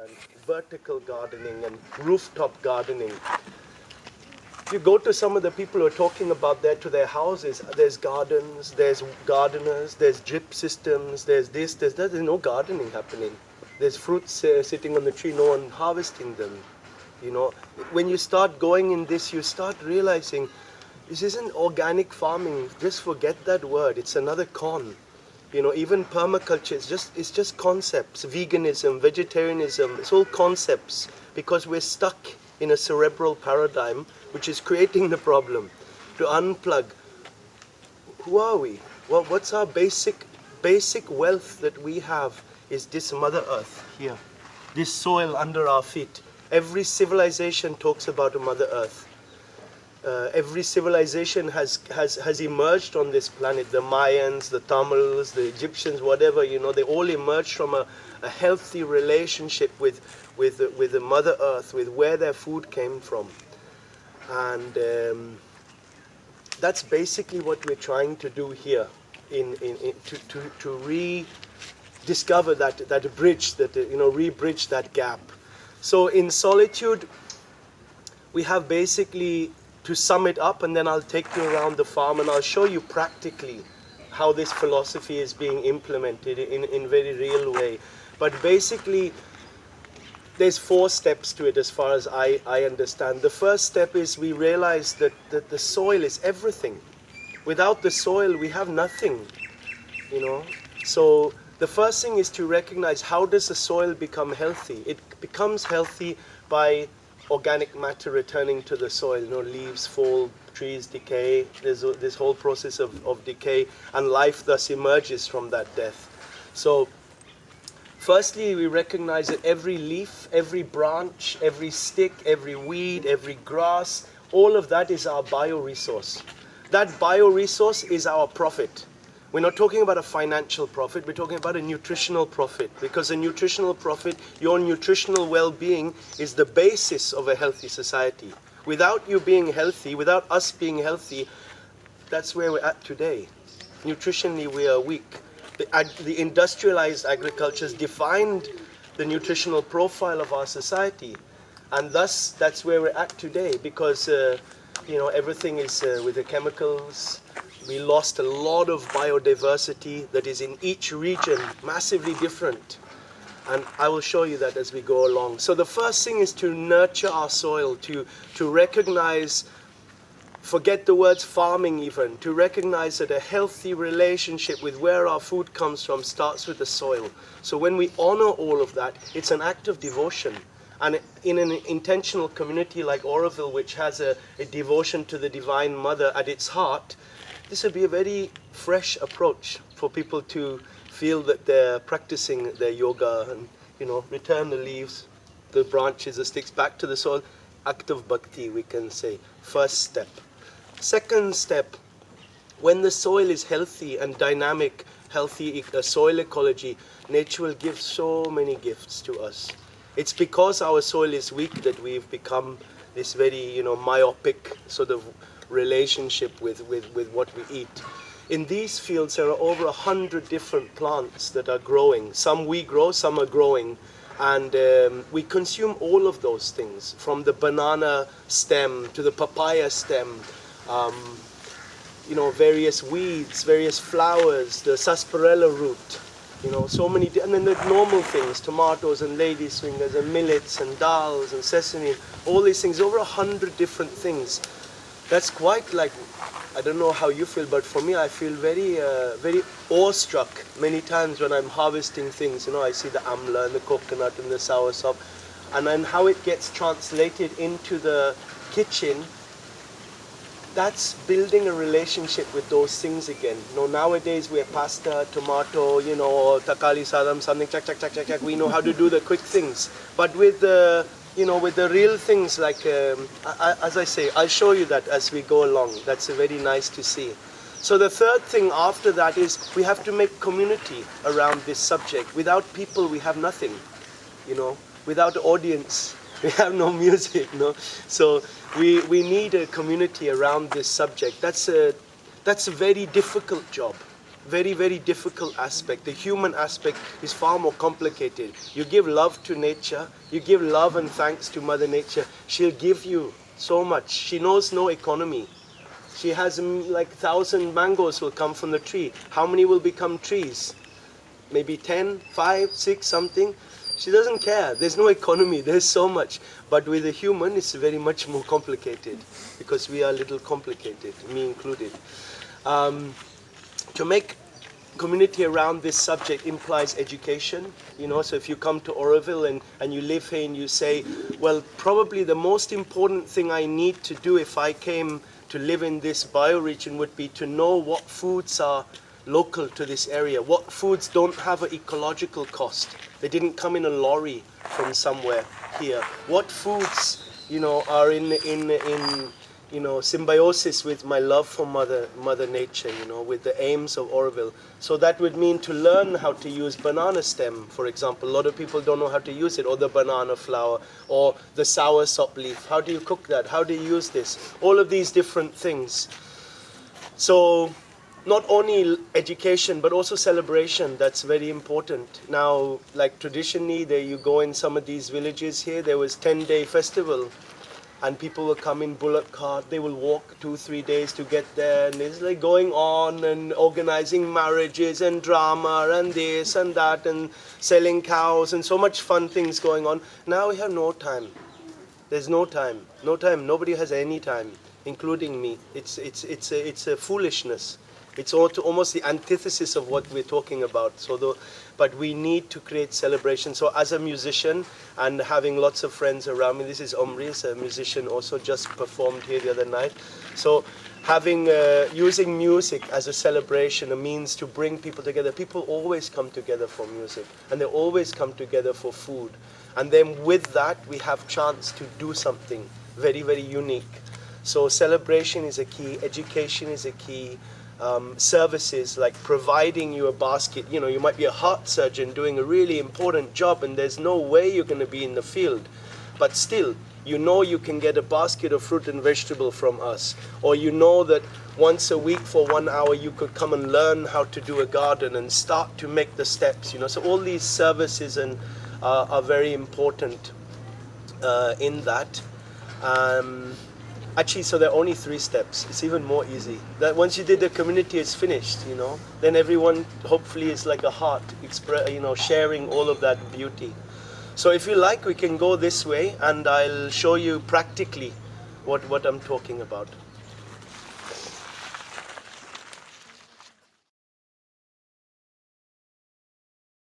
and vertical gardening and rooftop gardening. If you go to some of the people who are talking about that to their houses, there's gardens, there's gardeners, there's drip systems, there's this, there's that. There's no gardening happening. There's fruits sitting on the tree, no one harvesting them. You know, when you start going in this, you start realizing this isn't organic farming. Just forget that word. It's another con. You know, even permaculture, it's just concepts. Veganism, vegetarianism, it's all concepts because we're stuck in a cerebral paradigm which is creating the problem. To unplug, who are we? Well, what's our basic wealth that we have is this Mother Earth here, this soil under our feet. Every civilization talks about a Mother Earth. Every civilization has emerged on this planet. The Mayans, the Tamils, the Egyptians, whatever, you know, they all emerged from a healthy relationship with the Mother Earth, with where their food came from. And that's basically what we're trying to do here, to rediscover that bridge, re-bridge that gap. So in Solitude, we have basically, to sum it up, and then I'll take you around the farm and I'll show you practically how this philosophy is being implemented in very real way. But basically, there's 4 steps to it as far as I understand. The first step is we realize that the soil is everything. Without the soil, we have nothing, you know. So the first thing is to recognize, how does the soil become healthy? It becomes healthy by organic matter returning to the soil. You know, leaves fall, trees decay, there's this whole process of decay, and life thus emerges from that death. So firstly, we recognize that every leaf, every branch, every stick, every weed, every grass, all of that is our bioresource. That bioresource is our profit. We're not talking about a financial profit, we're talking about a nutritional profit, because a nutritional profit, your nutritional well-being, is the basis of a healthy society. Without you being healthy, without us being healthy, that's where we're at today. Nutritionally, we are weak. The industrialized agriculture has defined the nutritional profile of our society, and thus that's where we're at today, because everything is with the chemicals. We lost a lot of biodiversity that is in each region, massively different. And I will show you that as we go along. So the first thing is to nurture our soil, to recognize, forget the words farming even, to recognize that a healthy relationship with where our food comes from starts with the soil. So when we honor all of that, it's an act of devotion. And in an intentional community like Auroville, which has a devotion to the Divine Mother at its heart, this would be a very fresh approach for people to feel that they're practicing their yoga and, return the leaves, the branches, the sticks back to the soil. Act of bhakti, we can say. First step. Second step, when the soil is healthy and dynamic, healthy soil ecology, nature will give so many gifts to us. It's because our soil is weak that we've become this very, myopic sort of relationship with what we eat. In these fields, there are over 100 different plants that are growing. Some we grow, some are growing. And we consume all of those things, from the banana stem to the papaya stem, various weeds, various flowers, the sarsaparilla root, so many, and then the normal things, tomatoes and ladyswingers and millets and dals and sesame, all these things, over 100 different things. That's quite like, I don't know how you feel, but for me, I feel very, very awestruck many times when I'm harvesting things. I see the amla and the coconut and the soursop, and then how it gets translated into the kitchen. That's building a relationship with those things again. Nowadays we have pasta, tomato, or takali sadam, something, chak. We know how to do the quick things. But with the, with the real things, like, as I say, I'll show you that as we go along. That's very nice to see. So the third thing after that is we have to make community around this subject. Without people, we have nothing, Without audience, we have no music, So we need a community around this subject. That's a very difficult job. very, very difficult aspect. The human aspect is far more complicated. You give love to nature, you give love and thanks to Mother Nature, she'll give you so much. She knows no economy. She has like 1,000 mangoes will come from the tree. How many will become trees? Maybe 10, 5, 6, something. She doesn't care. There's no economy. There's so much. But with a human, it's very much more complicated because we are a little complicated, me included. To make community around this subject implies education, you know, so if you come to Auroville and you live here and you say, well, probably the most important thing I need to do if I came to live in this bioregion would be to know what foods are local to this area, what foods don't have an ecological cost. They didn't come in a lorry from somewhere here. What foods, you know, are in you know, symbiosis with my love for Mother Nature, you know, with the aims of Auroville. So that would mean to learn how to use banana stem, for example. A lot of people don't know how to use it, or the banana flower, or the soursop leaf. How do you cook that? How do you use this? All of these different things. So not only education, but also celebration. That's very important. Now, like traditionally, there you go in some of these villages here, there was 10-day festival. And people will come in bullock cart, they will walk 2-3 days to get there, and it's like going on and organizing marriages and drama and this and that and selling cows and so much fun things going on. Now we have no time. There's no time. No time. Nobody has any time, including me. It's a foolishness. It's almost the antithesis of what we're talking about. But we need to create celebration. So as a musician and having lots of friends around me, this is Omri, is a musician also, just performed here the other night. So having using music as a celebration, a means to bring people together. People always come together for music, and they always come together for food. And then with that, we have chance to do something very, very unique. So celebration is a key, education is a key. Services like providing you a basket. You know, you might be a heart surgeon doing a really important job and there's no way you're going to be in the field, but still you know you can get a basket of fruit and vegetable from us, or you know that once a week for 1 hour you could come and learn how to do a garden and start to make the steps, you know. So all these services and are very important in that. Actually, so there are only 3 steps. It's even more easy. That once you did the community, it's finished, you know. Then everyone hopefully is like a heart, you know, sharing all of that beauty. So if you like, we can go this way and I'll show you practically what I'm talking about.